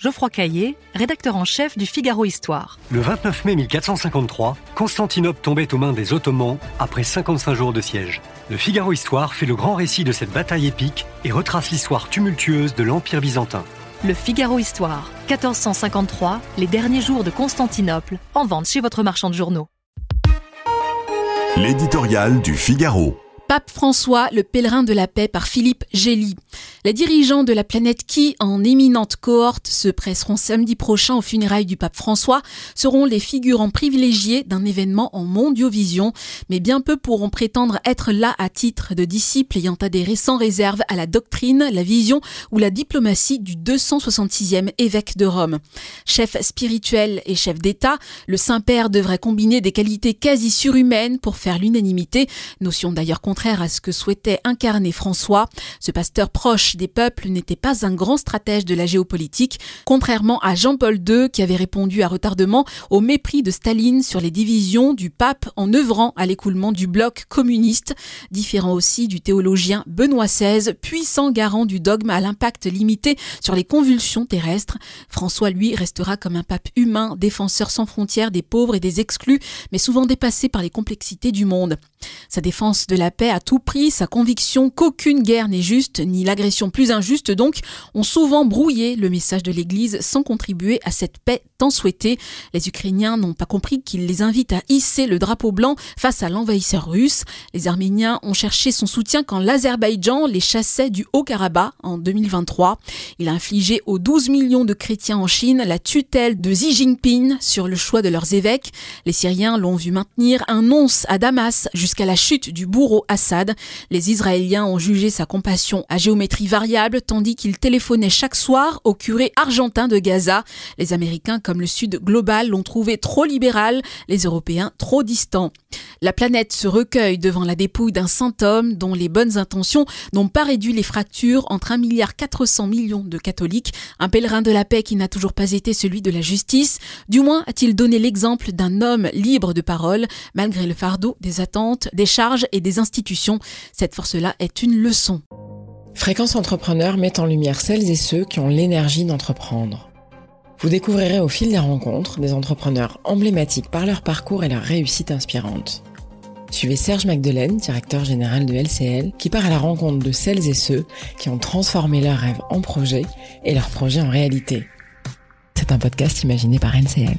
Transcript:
Geoffroy Caillé, rédacteur en chef du Figaro Histoire. Le 29 mai 1453, Constantinople tombait aux mains des Ottomans après 55 jours de siège. Le Figaro Histoire fait le grand récit de cette bataille épique et retrace l'histoire tumultueuse de l'Empire byzantin. Le Figaro Histoire, 1453, les derniers jours de Constantinople, en vente chez votre marchand de journaux. L'éditorial du Figaro. Pape François, le pèlerin de la paix par Philippe Gély. Les dirigeants de la planète qui, en éminente cohorte, se presseront samedi prochain aux funérailles du pape François, seront les figurants privilégiés d'un événement en mondiovision, mais bien peu pourront prétendre être là à titre de disciples ayant adhéré sans réserve à la doctrine, la vision ou la diplomatie du 266e évêque de Rome. Chef spirituel et chef d'État, le Saint-Père devrait combiner des qualités quasi surhumaines pour faire l'unanimité, notion d'ailleurs contraire à ce que souhaitait incarner François. Ce pasteur proche des peuples n'était pas un grand stratège de la géopolitique, contrairement à Jean-Paul II qui avait répondu à retardement au mépris de Staline sur les divisions du pape en œuvrant à l'écoulement du bloc communiste, différent aussi du théologien Benoît XVI, puissant garant du dogme à l'impact limité sur les convulsions terrestres. François, lui, restera comme un pape humain, défenseur sans frontières des pauvres et des exclus, mais souvent dépassé par les complexités du monde. Sa défense de la paix à tout prix, sa conviction qu'aucune guerre n'est juste, ni l'agression plus injuste donc, ont souvent brouillé le message de l'Église sans contribuer à cette paix tant souhaitée. Les Ukrainiens n'ont pas compris qu'il les invite à hisser le drapeau blanc face à l'envahisseur russe. Les Arméniens ont cherché son soutien quand l'Azerbaïdjan les chassait du Haut-Karabakh en 2023. Il a infligé aux 12 millions de chrétiens en Chine la tutelle de Xi Jinping sur le choix de leurs évêques. Les Syriens l'ont vu maintenir un nonce à Damas jusqu'à la chute du bourreau Assad. Les Israéliens ont jugé sa compassion à géométrie variable tandis qu'il téléphonait chaque soir au curé argentin de Gaza. Les Américains comme le Sud global l'ont trouvé trop libéral, les Européens trop distants. La planète se recueille devant la dépouille d'un saint homme dont les bonnes intentions n'ont pas réduit les fractures entre 1,4 milliard de catholiques, un pèlerin de la paix qui n'a toujours pas été celui de la justice. Du moins a-t-il donné l'exemple d'un homme libre de parole, malgré le fardeau des attentes, des charges et des institutions. Cette force-là est une leçon. Fréquence Entrepreneur met en lumière celles et ceux qui ont l'énergie d'entreprendre. Vous découvrirez au fil des rencontres des entrepreneurs emblématiques par leur parcours et leur réussite inspirante. Suivez Serge Magdelaine, directeur général de LCL, qui part à la rencontre de celles et ceux qui ont transformé leurs rêves en projets et leurs projets en réalité. C'est un podcast imaginé par LCL.